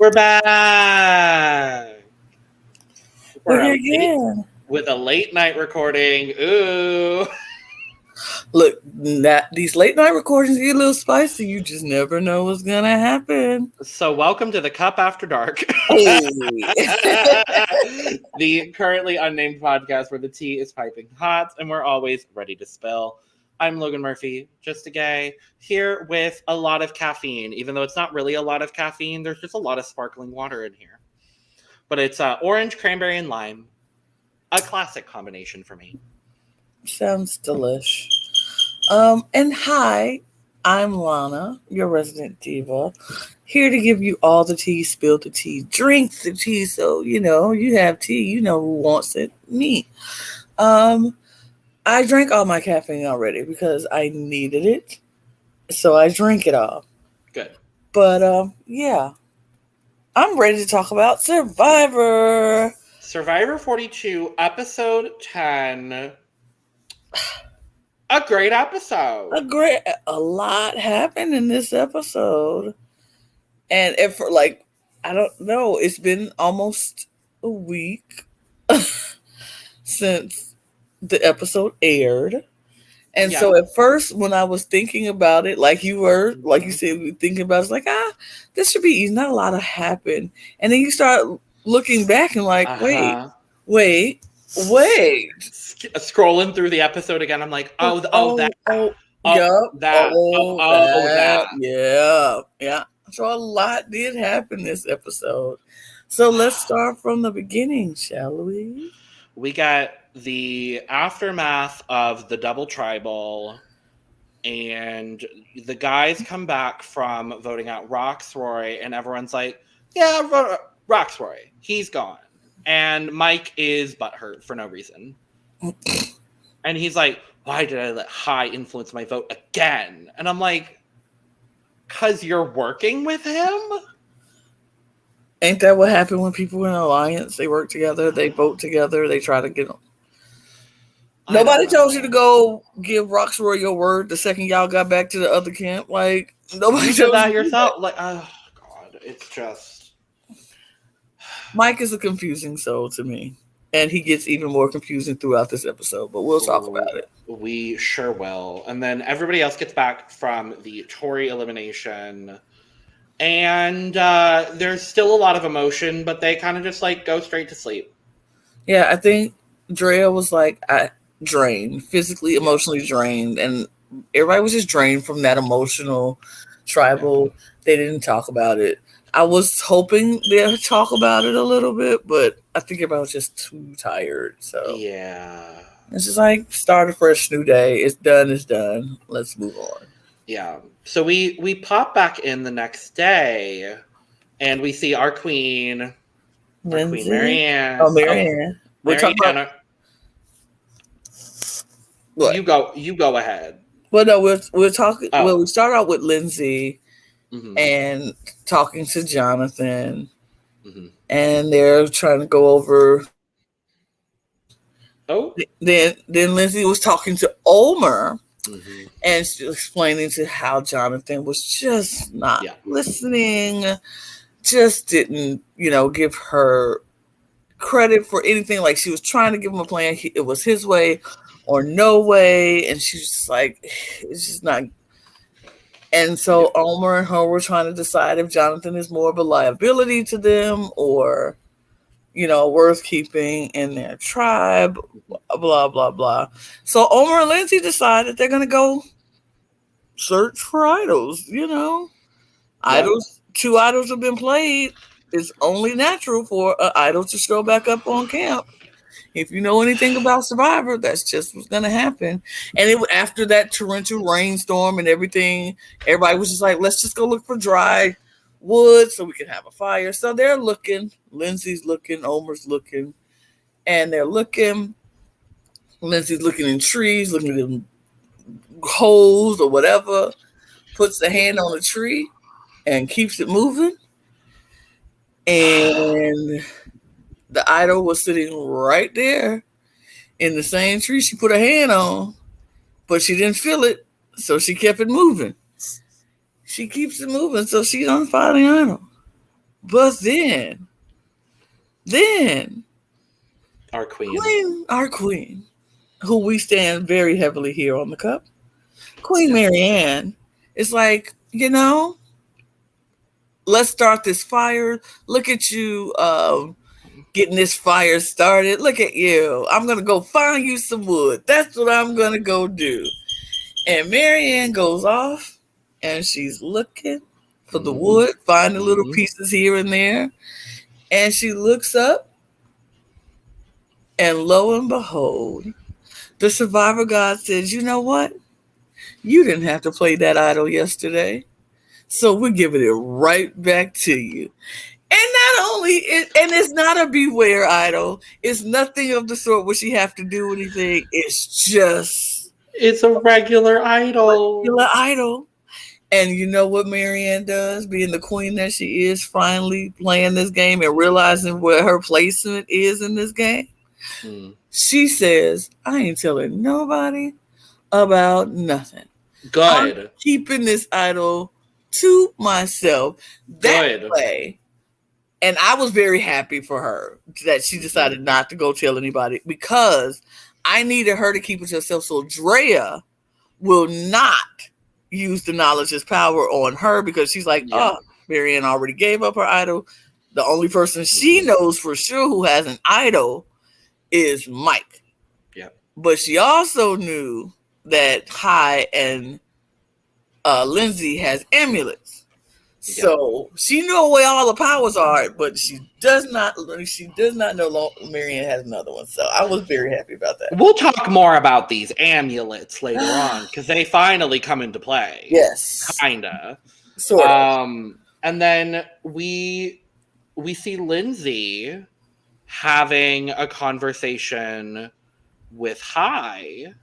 We're back. We're here again. With a late night recording. Ooh. Look, these late night recordings get a little spicy. You just never know what's going to happen. So welcome to the Cup After Dark. Hey. The Currently Unnamed Podcast where the tea is piping hot and we're always ready to spill. I'm Logan Murphy, just a gay, here with a lot of caffeine. Even though it's not really a lot of caffeine, there's just a lot of sparkling water in here. But it's orange, cranberry, and lime. A classic combination for me. Sounds delish. And hi, I'm Lana, your resident diva, here to give you all the tea, spill the tea, drink the tea. So, you have tea, you know who wants it, me. I drank all my caffeine already because I needed it. So I drank it all. Good. But, yeah. I'm ready to talk about Survivor. Survivor 42, episode 10. A great episode. A lot happened in this episode. And I don't know, it's been almost a week since the episode aired. And so at first, when I was thinking about it, like you said, thinking about it, it's like, this should be easy. Not a lot of happened. And then you start looking back and like, wait. Scrolling through the episode again, I'm like, that. Yeah. So a lot did happen this episode. So let's start from the beginning, shall we? We got the aftermath of the double tribal, and the guys come back from voting out Roxroy, and everyone's like, yeah, Roxroy, he's gone. And Mike is butthurt for no reason. And he's like, why did I let high influence my vote again? And I'm like, because you're working with him? Ain't that what happened when people in an alliance? They work together, they vote together, they try to get them. Nobody told you to go give Roxroy your word the second y'all got back to the other camp. Like, nobody you told did that you yourself. Like, oh, God, it's just... Mike is a confusing soul to me. And he gets even more confusing throughout this episode, but we'll talk about it. We sure will. And then everybody else gets back from the Tory elimination. And there's still a lot of emotion, but they kind of just go straight to sleep. Yeah, I think Drea was drained, physically, emotionally drained. And everybody was just drained from that emotional tribal. Yeah. They didn't talk about it. I was hoping they'd talk about it a little bit, but I think everybody was just too tired. So yeah, it's just start a fresh new day. It's done. Let's move on. Yeah. So we pop back in the next day, and we see our queen, Queen Marianne. Oh, Marianne. We're talking about what? You go ahead. Well, no, we're talking. Oh. Well, we start out with Lindsay. Mm-hmm. And talking to Jonathan, mm-hmm. and they're trying to go over. Oh, then Lindsay was talking to Omer, mm-hmm. and she was explaining to how Jonathan was just not listening, just didn't, give her credit for anything. Like, she was trying to give him a plan. It was his way or no way, and she's just like, it's just not. And so Omer and her were trying to decide if Jonathan is more of a liability to them or, worth keeping in their tribe, blah, blah, blah. So Omer and Lindsay decided they're going to go search for idols, Idols, 2 idols have been played. It's only natural for an idol to show back up on camp. If you know anything about Survivor, that's just what's going to happen. And after that torrential rainstorm and everything, everybody was just like, let's just go look for dry wood so we can have a fire. So they're looking. Lindsay's looking. Omer's looking. And they're looking. Lindsay's looking in trees, looking in holes or whatever. Puts the hand on a tree and keeps it moving. And the idol was sitting right there in the same tree she put her hand on, but she didn't feel it, so she kept it moving. She keeps it moving, so she's on fighting idol. But then our queen, who we stand very heavily here on the cup, Queen Marianne, is like, let's start this fire. Look at you getting this fire started. Look at you. I'm going to go find you some wood. That's what I'm going to go do. And Marianne goes off and she's looking for the wood, finding little pieces here and there. And she looks up and lo and behold, the survivor god says, you know what? You didn't have to play that idol yesterday. So we're giving it right back to you. And not only, and it's not a beware idol. It's nothing of the sort where she have to do anything. It's a regular idol. And you know what Marianne does, being the queen that she is, finally playing this game and realizing what her placement is in this game. She says, I ain't telling nobody about nothing. Good. I'm keeping this idol to myself that way. And I was very happy for her that she decided not to go tell anybody, because I needed her to keep it to herself so Drea will not use the knowledge as power on her, because she's like, Marianne already gave up her idol. The only person she knows for sure who has an idol is Mike. Yeah. But she also knew that Hai and Lindsay has amulets. So she knew where all the powers are, but she does not know Marianne has another one. So I was very happy about that. We'll talk more about these amulets later on, because they finally come into play. Yes. Kinda. Sort of. And then we see Lindsay having a conversation with Hai.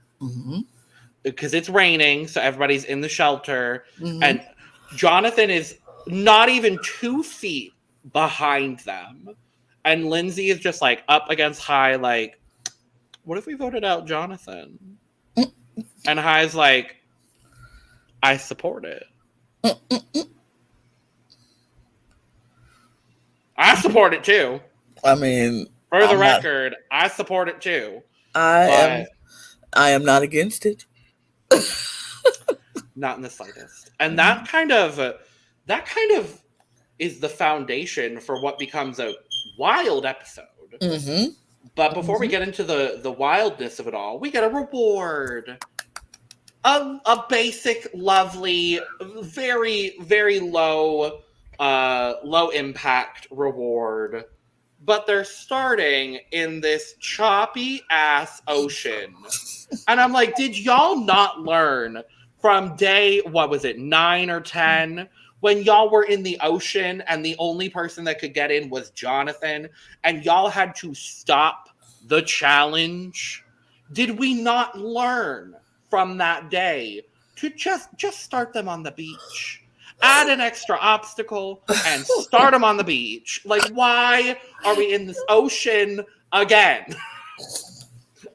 Because it's raining, so everybody's in the shelter. And Jonathan is not even 2 feet behind them. And Lindsay is just like up against Hai, like, what if we voted out Jonathan? And Hai's like, I support it. I support it too. I mean, for the record, I support it too. I am not against it. Not in the slightest. And that kind of is the foundation for what becomes a wild episode. But before we get into the wildness of it all, we get a reward. A basic, lovely, very, very low impact reward. But they're starting in this choppy ass ocean. And I'm like, did y'all not learn from day, 9 or 10, when y'all were in the ocean and the only person that could get in was Jonathan, and y'all had to stop the challenge? Did we not learn from that day to just start them on the beach? Add an extra obstacle and start them on the beach. Like, why are we in this ocean again?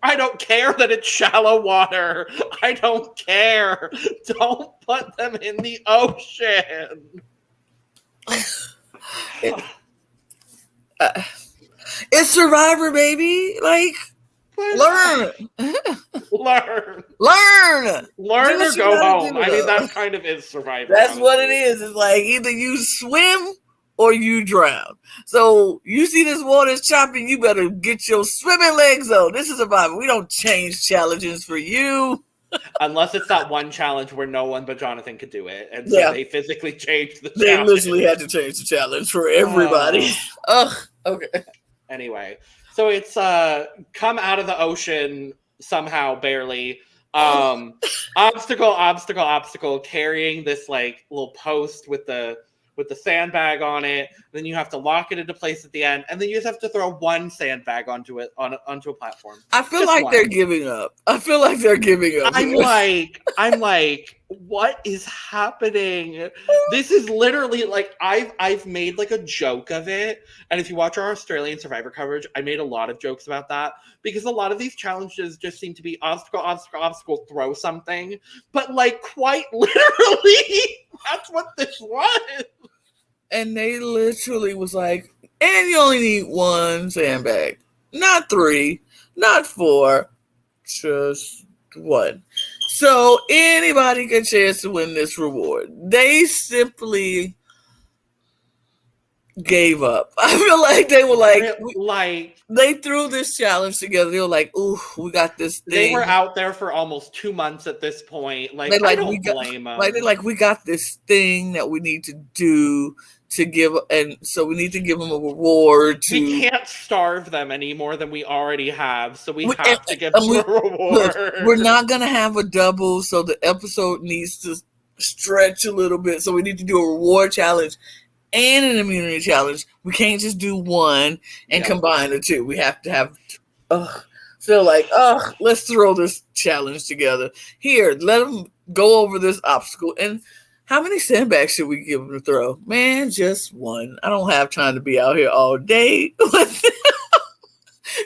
I don't care that it's shallow water. I don't care. Don't put them in the ocean. It's Survivor, baby. Like, learn or go home. I mean, that kind of is Survivor. That's honestly what it is. It's like either you swim or you drown. So you see this water's chopping, you better get your swimming legs on. This is Survivor. We don't change challenges for you. Unless it's that one challenge where no one but Jonathan could do it. And so they physically changed the challenge. They literally had to change the challenge for everybody. Okay. Anyway, so it's come out of the ocean somehow, barely. Obstacle, carrying this like little post with the sandbag on it. Then you have to lock it into place at the end, and then you just have to throw one sandbag onto a platform. I feel like they're giving up. I'm like, what is happening? This is literally like I've made like a joke of it. And if you watch our Australian Survivor coverage, I made a lot of jokes about that, because a lot of these challenges just seem to be obstacle, throw something. But like quite literally, that's what this was. And they literally was like, and you only need one sandbag. Not 3, not 4, just 1. So anybody get a chance to win this reward. They simply gave up. I feel like they were like they threw this challenge together. They were like, "Ooh, we got this thing." They were out there for almost 2 months at this point. Like, I don't blame them. Like, they're like, we got this thing that we need to do to give, and so we need to give them a reward. We can't starve them any more than we already have, so we have to give them a reward. We're not gonna have a double, so the episode needs to stretch a little bit. So we need to do a reward challenge and an immunity challenge. We can't just do one and combine the two. We have to have. So like, let's throw this challenge together. Here, let them go over this obstacle. And how many sandbags should we give them to throw? Man, just 1. I don't have time to be out here all day. Because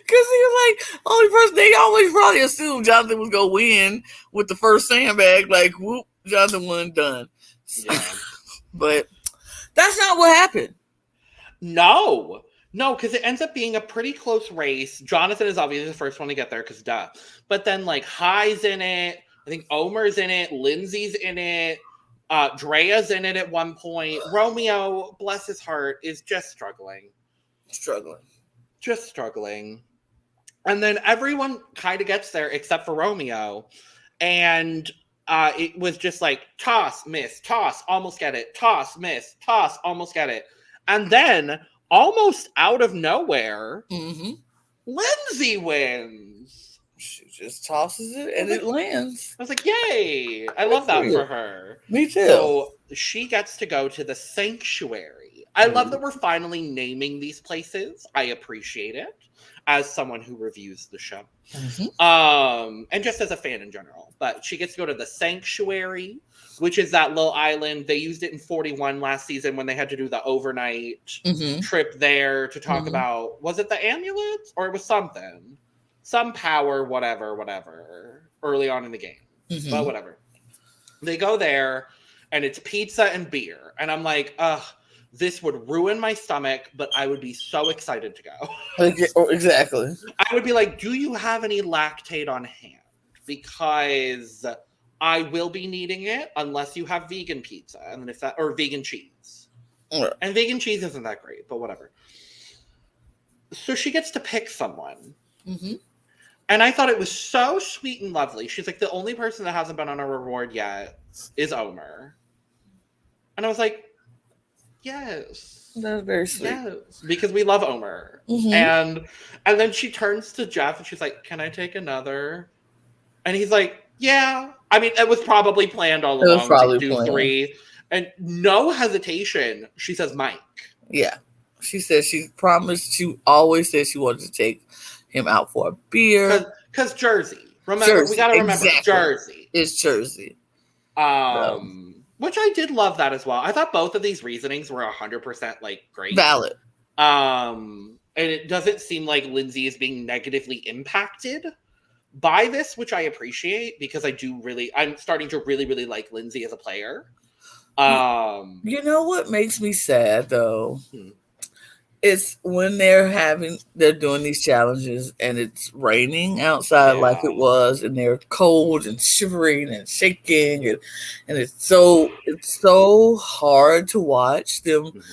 he was like, only person, they always probably assumed Jonathan was going to win with the first sandbag. Like, whoop, Jonathan won, done. Yeah. But that's not what happened. No, because it ends up being a pretty close race. Jonathan is obviously the first one to get there, because duh. But then, like, High's in it. I think Omer's in it. Lindsay's in it. Drea's in it at one point. Romeo, bless his heart, is just struggling. Just struggling. And then everyone kind of gets there except for Romeo. And it was just like, toss, miss, toss, almost get it. Toss, miss, toss, almost get it. And then, almost out of nowhere, Lindsay wins. She just tosses it and it lands. I was like, yay! I love that for her. Me too. So she gets to go to the sanctuary. I love that we're finally naming these places. I appreciate it as someone who reviews the show. And just as a fan in general. But she gets to go to the sanctuary, which is that little island. They used it in 41 last season when they had to do the overnight trip there to talk about, was it the amulets? Or it was something. Some power, whatever, early on in the game. But whatever. They go there, and it's pizza and beer. And I'm like, this would ruin my stomach, but I would be so excited to go. Exactly. I would be like, do you have any lactate on hand? Because I will be needing it unless you have vegan pizza, and then or vegan cheese. And vegan cheese isn't that great, but whatever. So she gets to pick someone. And I thought it was so sweet and lovely. She's like, the only person that hasn't been on a reward yet is Omer. And I was like, yes. That's very sweet. Yes, because we love Omer. And then she turns to Jeff and she's like, can I take another? And he's like, yeah. I mean, it was probably planned all along to do 3. And no hesitation, she says Mike. Yeah. She said she promised, she always said she wanted to take him out for a beer. Because Jersey. Remember, we got to remember, Jersey. It's Jersey. Which I did love that as well. I thought both of these reasonings were 100% like great. Valid. And it doesn't seem like Lindsay is being negatively impacted by this, which I appreciate, because I'm starting to really, really like Lindsay as a player. You know what makes me sad though? It's when they're doing these challenges and it's raining outside like it was, and they're cold and shivering and shaking, and it's so hard to watch them,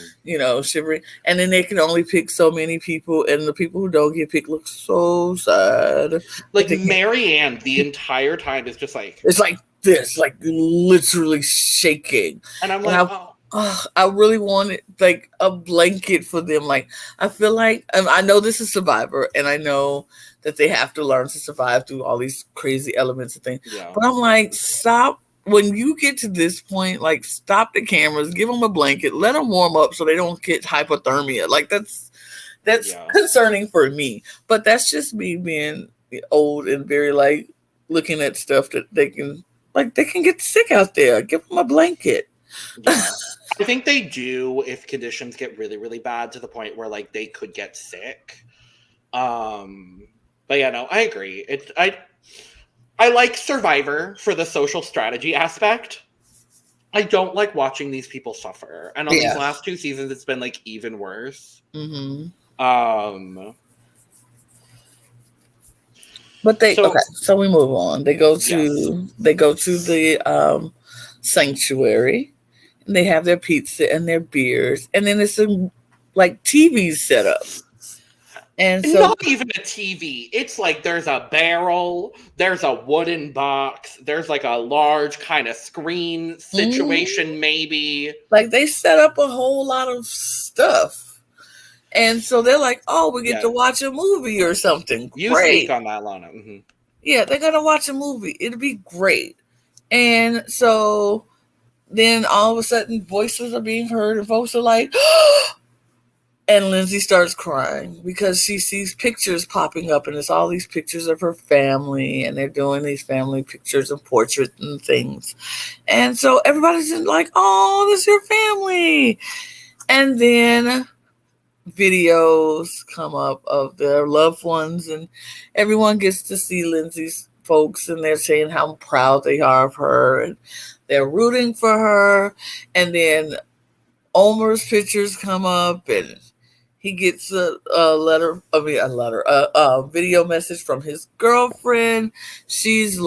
shivering. And then they can only pick so many people, and the people who don't get picked look so sad. Like Marianne, the entire time is just like, it's like this, like literally shaking. And I'm like, I really wanted like a blanket for them. Like, I feel like, I know this is Survivor, and I know that they have to learn to survive through all these crazy elements and things. Yeah. But I'm like, stop. When you get to this point, like, stop the cameras, give them a blanket, let them warm up so they don't get hypothermia. Like, that's concerning for me. But that's just me being old and very like looking at stuff that they can get sick out there. Give them a blanket. Yeah. I think they do if conditions get really, really bad to the point where like they could get sick. But yeah, no, I agree. I like Survivor for the social strategy aspect. I don't like watching these people suffer. And on these last 2 seasons, it's been like even worse. Mm-hmm. But so we move on. They go to the sanctuary, and they have their pizza and their beers, and then it's a like TV set up. And so, not even a TV. It's like there's a barrel, there's a wooden box, there's like a large kind of screen situation, maybe. Like they set up a whole lot of stuff. And so they're like, oh, we get to watch a movie or something. You speak on that, Lana. Mm-hmm. Yeah, they're going to watch a movie. It'll be great. And so then all of a sudden voices are being heard and folks are like, and Lindsay starts crying because she sees pictures popping up, and it's all these pictures of her family, and they're doing these family pictures and portraits and things. And so everybody's just like, oh, this is your family. And then videos come up of their loved ones, and everyone gets to see Lindsay's folks, and they're saying how proud they are of her, and they're rooting for her. And then Omer's pictures come up, and he gets a video message from his girlfriend. She's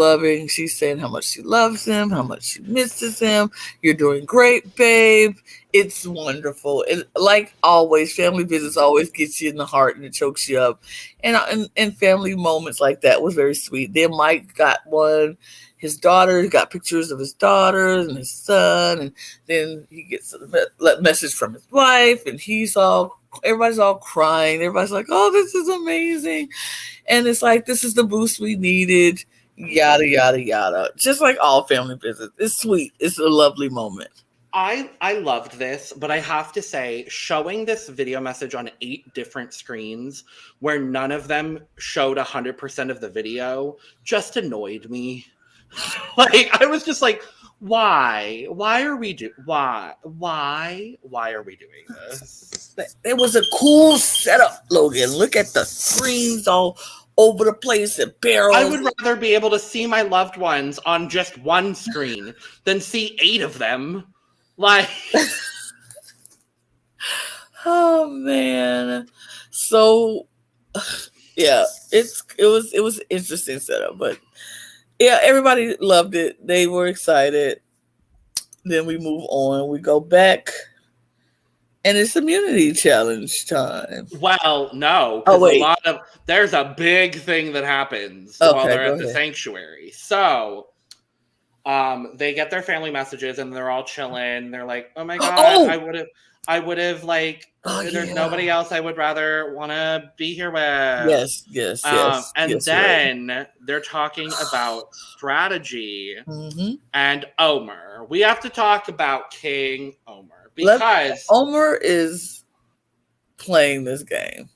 saying how much she loves him, how much she misses him. You're doing great, babe. It's wonderful. And like always, family visits always gets you in the heart and it chokes you up. And family moments like that was very sweet. Then Mike got one. His daughter got pictures of his daughter and his son. And then he gets a message from his wife, and everybody's all crying. Everybody's like, oh, this is amazing. And it's like, this is the boost we needed. Yada, yada, yada. Just like all family visits. It's sweet. It's a lovely moment. I loved this, but I have to say, showing this video message on 8 different screens where none of them showed 100% of the video just annoyed me. Like, I was just like, why are we doing this? It was a cool setup, Logan. Look at the screens all over the place and barrels. I would rather be able to see my loved ones on just one screen than see 8 of them. Like, oh man. So yeah, it was interesting setup, but yeah, everybody loved it. They were excited. Then we move on. We go back, and it's immunity challenge time. Well, no. Oh, wait. There's a big thing that happens while they're at the sanctuary. So, they get their family messages, and they're all chilling. They're like, oh my God, I would have like, there's nobody else I would rather want to be here with. Yes. And then they're talking about strategy and Omer. We have to talk about King Omer because Omer is playing this game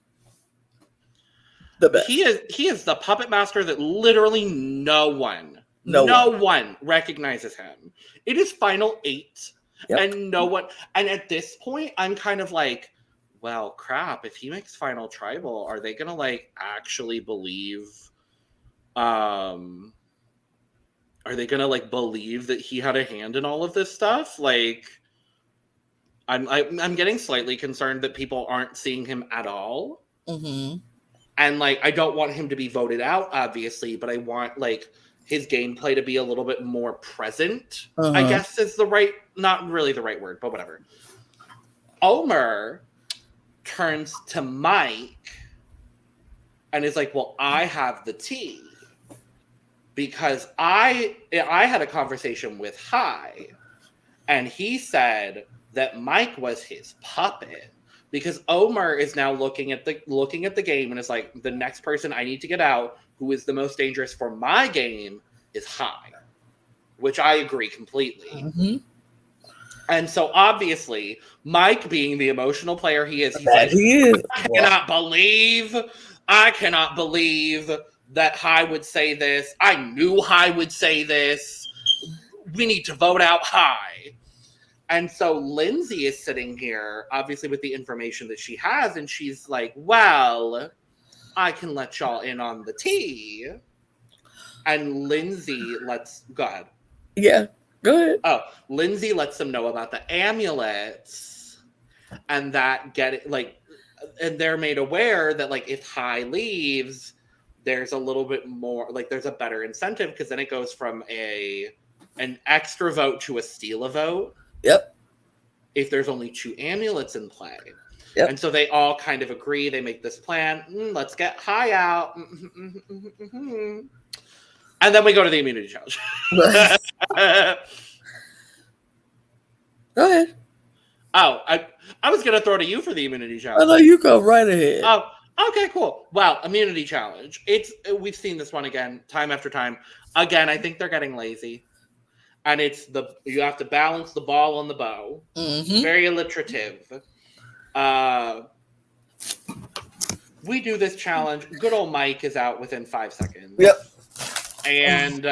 the best. He is the puppet master that literally no one recognizes him. It is Final 8. Yep. And no one, and at this point, I'm kind of like, well, crap, if he makes Final Tribal, are they gonna like actually believe are they gonna like believe that he had a hand in all of this stuff? Like, I'm getting slightly concerned that people aren't seeing him at all. Mm-hmm. And like, I don't want him to be voted out, obviously, but I want like his gameplay to be a little bit more present, I guess is not really the right word, but whatever. Omer turns to Mike and is like, well, I have the tea because I had a conversation with Hai, and he said that Mike was his puppet because Omer is now looking at the game and is like, the next person I need to get out who is the most dangerous for my game is Hai, which I agree completely. Mm-hmm. And so obviously, Mike, being the emotional player he is, he's like, I cannot believe that Hai would say this. I knew Hai would say this. We need to vote out Hai. And so Lindsay is sitting here, obviously with the information that she has, and she's like, well, I can let y'all in on the tea. And Lindsay go ahead. Yeah. Go ahead. Oh, Lindsay lets them know about the amulets, and that and they're made aware that like if Hai leaves, there's a little bit more, like there's a better incentive because then it goes from an extra vote to a steal a vote. Yep. If there's only 2 amulets in play. Yep. And so they all kind of agree. They make this plan. Let's get Hai out. And then we go to the immunity challenge. Go ahead. Oh, I was going to throw to you for the immunity challenge. I know, you go right ahead. Oh, okay, cool. Well, immunity challenge. We've seen this one again, time after time. Again, I think they're getting lazy. And you have to balance the ball on the bow. Mm-hmm. Very alliterative. We do this challenge. Good old Mike is out within 5 seconds. Yep. And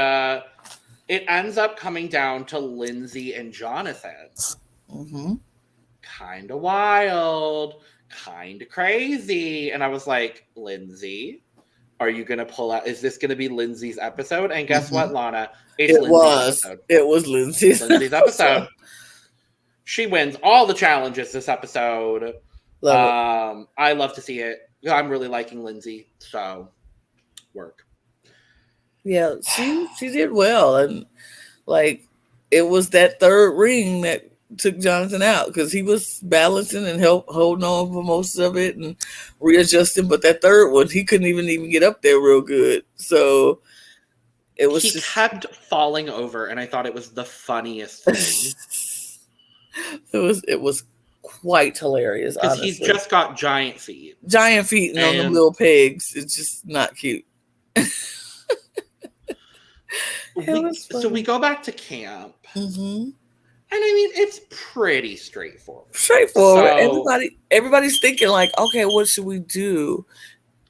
it ends up coming down to Lindsay and Jonathan. Mm-hmm. Kind of wild, kind of crazy. And I was like, Lindsay, are you going to pull out? Is this going to be Lindsay's episode? And guess what, Lana? It was Lindsay's episode. She wins all the challenges this episode. I love to see it. I'm really liking Lindsay. So, work. Yeah, she did well. And, like, it was that third ring that took Jonathan out because he was balancing and holding on for most of it and readjusting. But that third one, he couldn't even get up there real good. So, he kept falling over, and I thought it was the funniest thing. It was quite hilarious, because he's just got giant feet and on the little pegs. It's just not cute. So we go back to camp, mm-hmm. and I mean it's pretty straightforward. So, everybody's thinking like, okay, what should we do?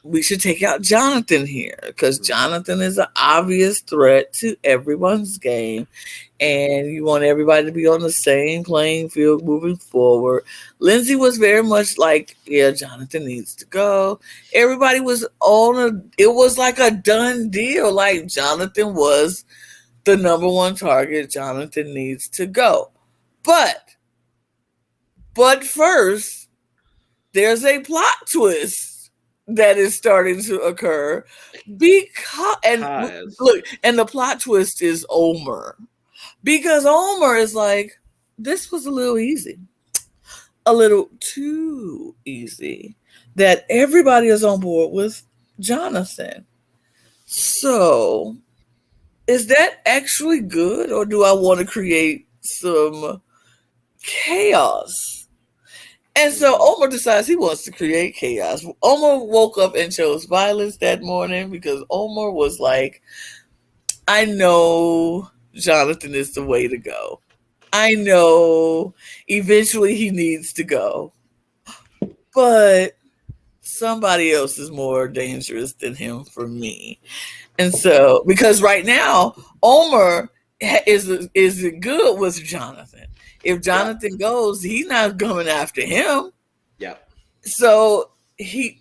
We should take out Jonathan here because Jonathan is an obvious threat to everyone's game. And you want everybody to be on the same playing field moving forward. Lindsay was very much like, yeah, Jonathan needs to go. Everybody was it was like a done deal. Like Jonathan was the number one target. Jonathan needs to go. But first, there's a plot twist that is starting to occur because the plot twist is Omer. Because Omer is like, this was a little easy. A little too easy. That everybody is on board with Jonathan. So, is that actually good? Or do I want to create some chaos? And so Omer decides he wants to create chaos. Omer woke up and chose violence that morning because Omer was like, I know Jonathan is the way to go. I know eventually he needs to go. But somebody else is more dangerous than him for me. And so, because right now, Omer is good with Jonathan. If Jonathan goes, he's not coming after him. Yeah. So he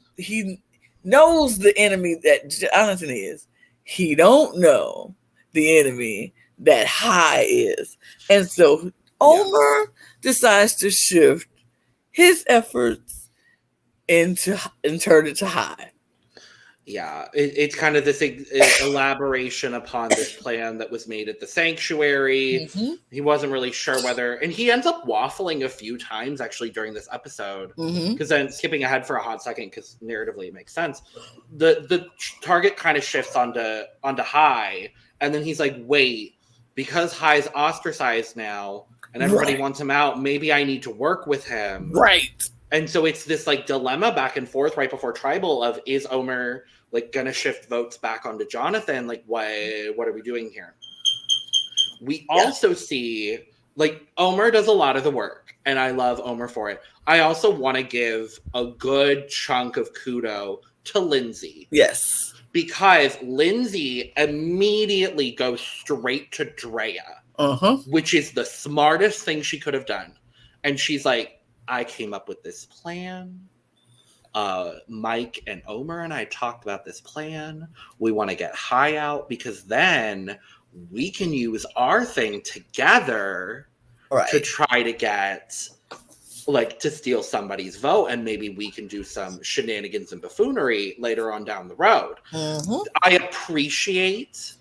knows the enemy that Jonathan is. He don't know the enemy that Hai is. And so Omer decides to shift his efforts and turn it to Hai. Yeah, it's kind of this elaboration upon this plan that was made at the sanctuary. Mm-hmm. He wasn't really sure whether, and he ends up waffling a few times actually during this episode. Because then skipping ahead for a hot second, because narratively it makes sense. The target kind of shifts onto Hai, and then he's like, wait, because Hai's ostracized now, and everybody wants him out, maybe I need to work with him. Right. And so it's this like dilemma back and forth right before tribal of, is Omer like gonna shift votes back onto Jonathan? Like what are we doing here? We also see like Omer does a lot of the work, and I love Omer for it. I also want to give a good chunk of kudo to Lindsay. Yes. Because Lindsay immediately goes straight to Drea, which is the smartest thing she could have done. And she's like, I came up with this plan. Mike and Omer and I talked about this plan. We want to get Hai out because then we can use our thing together to try to get, like, to steal somebody's vote, and maybe we can do some shenanigans and buffoonery later on down the road. Mm-hmm. I appreciate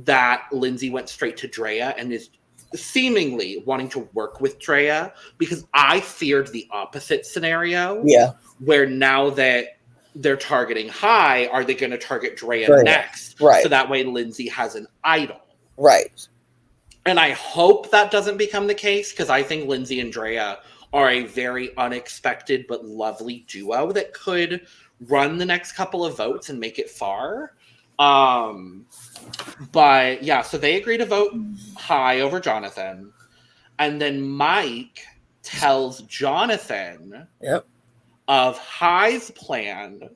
that Lindsay went straight to Drea and is seemingly wanting to work with Drea, because I feared the opposite scenario. Yeah. Where now that they're targeting High, are they going to target Drea next? Right. So that way Lindsay has an idol. Right. And I hope that doesn't become the case, because I think Lindsay and Drea are a very unexpected but lovely duo that could run the next couple of votes and make it far. But yeah, so they agree to vote High over Jonathan. And then Mike tells Jonathan of High's plan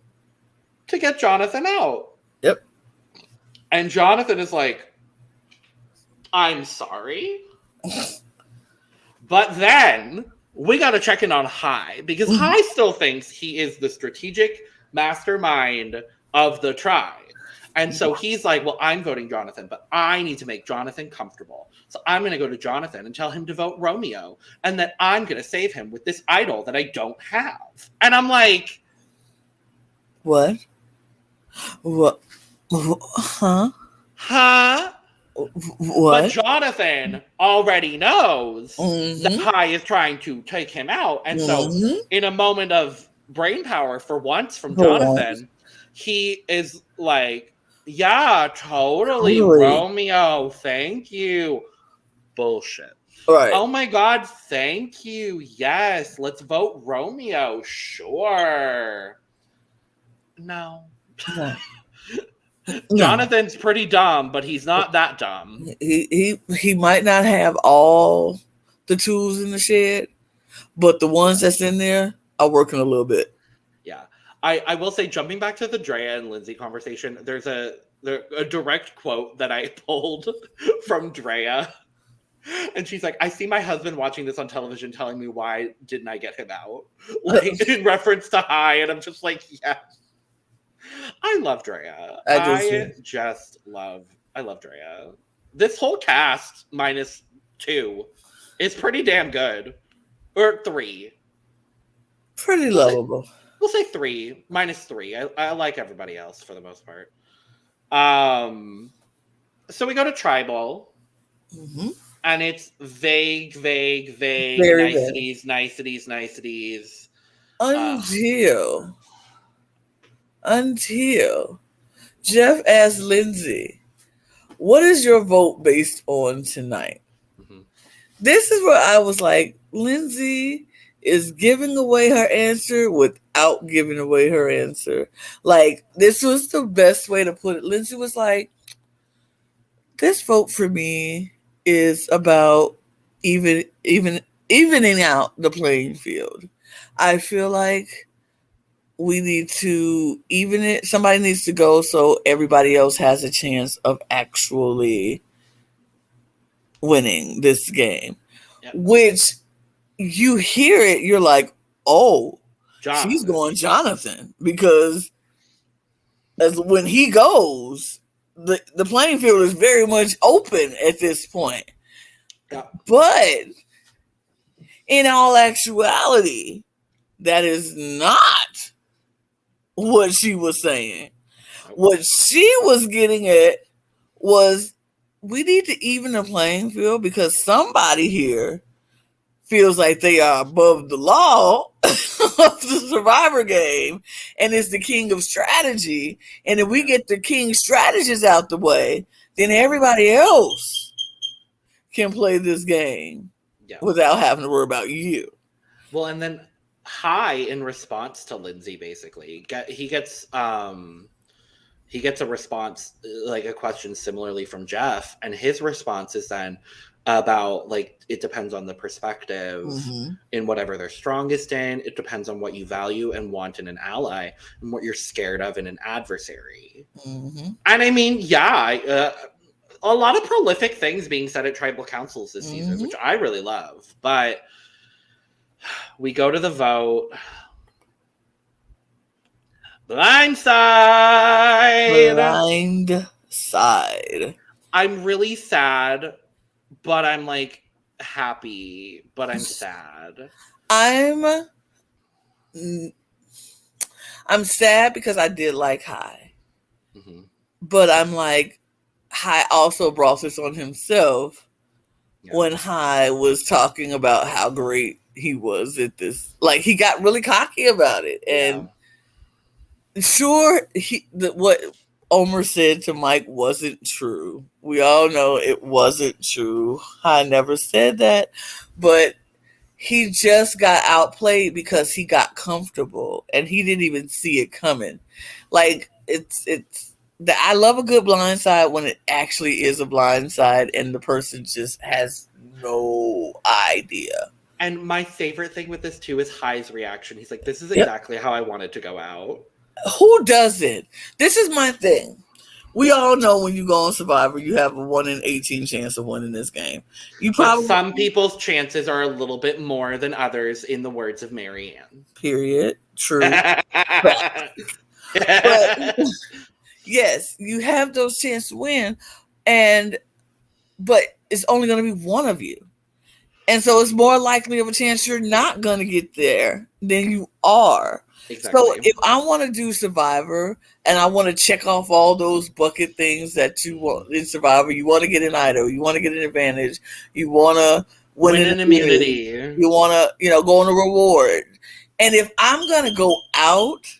to get Jonathan out. Yep. And Jonathan is like, I'm sorry. But then we got to check in on High, because High still thinks he is the strategic mastermind of the tribe. And so he's like, well, I'm voting Jonathan, but I need to make Jonathan comfortable. So I'm going to go to Jonathan and tell him to vote Romeo, and that I'm going to save him with this idol that I don't have. And I'm like, what? What? Huh? What? But Jonathan already knows that High is trying to take him out. And so in a moment of brain power for once from Jonathan, he is like, yeah, totally. Romeo, thank you. Bullshit. Right. Oh my God, thank you. Yes, let's vote Romeo. Sure. No. Jonathan's pretty dumb, but he's not that dumb. He might not have all the tools in the shed, but the ones that's in there are working a little bit. Yeah. I will say, jumping back to the Drea and Lindsay conversation, there's a direct quote that I pulled from Drea. And she's like, I see my husband watching this on television telling me, why didn't I get him out? Like, in reference to High. And I'm just like, yes. I love Drea. I love Drea. This whole cast, minus 2, is pretty damn good. Or 3. Pretty lovable. We'll say 3, minus 3. I like everybody else for the most part. So we go to Tribal. Mm-hmm. And it's vague, Very niceties. Until Jeff asked Lindsay, what is your vote based on tonight? Mm-hmm. This is where I was like, Lindsay is giving away her answer without giving away her answer. Like, this was the best way to put it. Lindsay was like, this vote for me is about evening out the playing field. I feel like we need to even it. Somebody needs to go so everybody else has a chance of actually winning this game. Yep. Which you hear it, you're like, oh, Jonathan. She's going Jonathan, because as when he goes, the playing field is very much open at this point. Yeah. But in all actuality, that is not what she was saying. What she was getting at was, we need to even the playing field, because somebody here feels like they are above the law of the Survivor game and is the king of strategy. And if we get the king strategies out the way, then everybody else can play this game without having to worry about you. Well, and then High, in response to Lindsay, basically, he gets a response, like a question similarly from Jeff, and his response is then about, like, it depends on the perspective in whatever they're strongest in. It depends on what you value and want in an ally and what you're scared of in an adversary. And I mean, a lot of prolific things being said at tribal councils this season, which I really love. But we go to the vote. Blind side. I'm really sad, but I'm like happy, but I'm sad. I'm sad because I did like High. Mm-hmm. But I'm like, High also brought this on himself when High was talking about how great he was at this. Like, he got really cocky about it. And sure, what Omer said to Mike wasn't true. We all know it wasn't true. High never said that. But he just got outplayed because he got comfortable and he didn't even see it coming. Like, I love a good blindside when it actually is a blindside and the person just has no idea. And my favorite thing with this too is High's reaction. He's like, this is exactly how I wanted to go out. Who doesn't? This is my thing. We all know when you go on Survivor, you have a 1 in 18 chance of winning this game. But some people's chances are a little bit more than others, in the words of Marianne. Period. True. But yes, you have those chances to win, but it's only going to be one of you. And so it's more likely of a chance you're not going to get there than you are. Exactly. So if I want to do Survivor and I want to check off all those bucket things that you want in Survivor, you want to get an idol, you want to get an advantage, you want to win an immunity, you want to, go on a reward. And if I'm going to go out,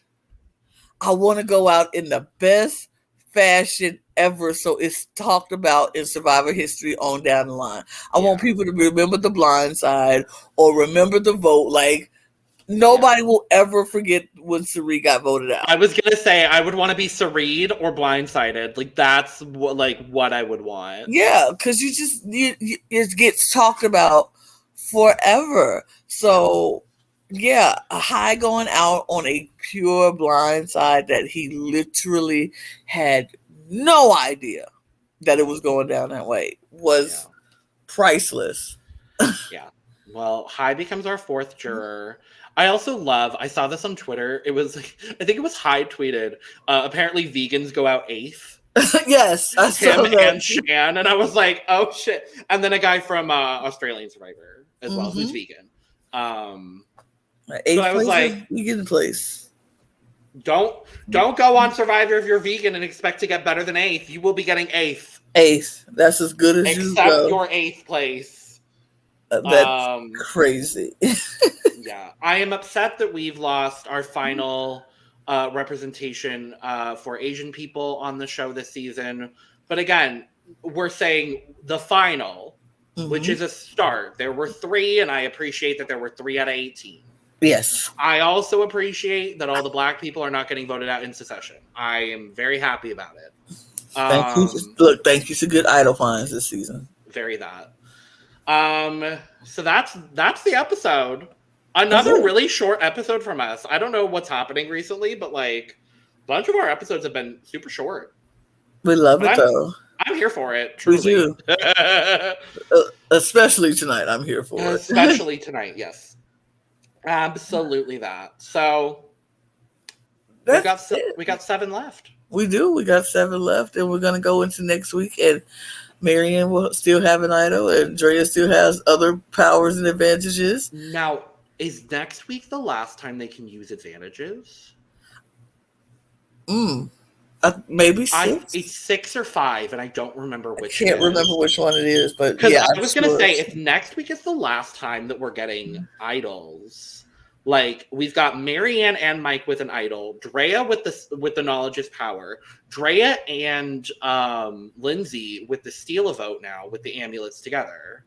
I want to go out in the best fashion ever, so it's talked about in Survivor history on down the line. I want people to remember the blind side or remember the vote. Like, nobody will ever forget when Sarid got voted out. I was gonna say I would want to be Sarid or blindsided. Like, that's what I would want. Yeah, because it gets talked about forever. So yeah, a High going out on a pure blindside that he literally had no idea that it was going down that way was priceless. Yeah. Well, High becomes our 4th juror. I also I saw this on Twitter. It was, I think it was High tweeted, apparently vegans go out 8th. Yes. I saw him and Shan. And I was like, oh shit. And then a guy from Australian Survivor as well, who's vegan. So I was like, vegan place. Don't go on Survivor if you're vegan and expect to get better than 8th. You will be getting 8th. 8th. That's as good as you go. Except your 8th place. That's crazy. Yeah. I am upset that we've lost our final representation for Asian people on the show this season. But again, we're saying the final, which is a start. There were 3, and I appreciate that there were 3 out of 18. Yes. I also appreciate that all the Black people are not getting voted out in succession. I am very happy about it. Thank you. Look, thank you to good idol finds this season. Very that. So that's the episode. Another really short episode from us. I don't know what's happening recently, but like a bunch of our episodes have been super short. We love it though. I'm here for it. Truly. We do. Especially tonight. I'm here for it. Especially tonight. Yes. Absolutely that. So we got 7 left. We do. We got 7 left, and we're gonna go into next week, and Marianne will still have an idol, and Drea still has other powers and advantages. Now, is next week the last time they can use advantages? Maybe 6. It's 6 or 5, and I don't remember which. I can't remember which one it is, but yeah, I was gonna say if next week is the last time that we're getting idols, like we've got Marianne and Mike with an idol, Drea with the knowledge is power, Drea and Lindsay with the steal a vote now with the amulets together.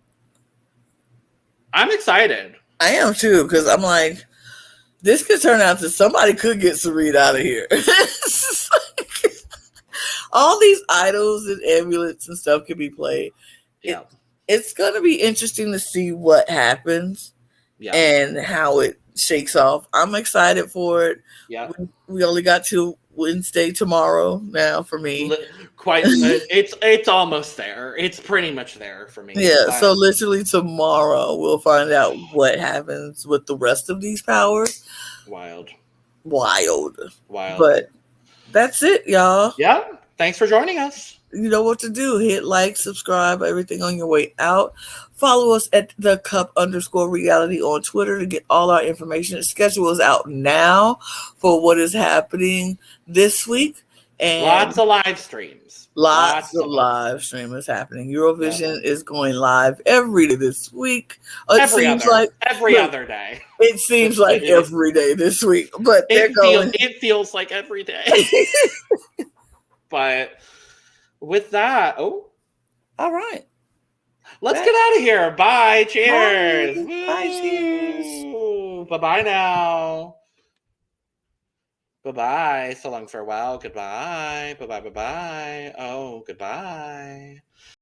I'm excited. I am too, because I'm like, this could turn out to somebody could get Sarid out of here. All these idols and amulets and stuff can be played. Yeah. It's going to be interesting to see what happens and how it shakes off. I'm excited for it. Yeah. We only got to Wednesday tomorrow now for me. It's almost there. It's pretty much there for me. Yeah, so literally tomorrow we'll find out what happens with the rest of these powers. Wild. But that's it, y'all. Yeah. Thanks for joining us. You know what to do. Hit like, subscribe, everything on your way out. Follow us at the cup_reality on Twitter to get all our information. The schedule is out now for what is happening this week. And lots of live streams. Lots of live stream is happening. Eurovision is going live every day this week. Every other day. It seems like every day this week, but it feels like every day. But with that, all right. Let's get out of here. Bye. Cheers. Bye. Cheers. Bye-bye now. Bye-bye. So long, farewell. Goodbye. Bye-bye. Bye-bye. Oh, goodbye.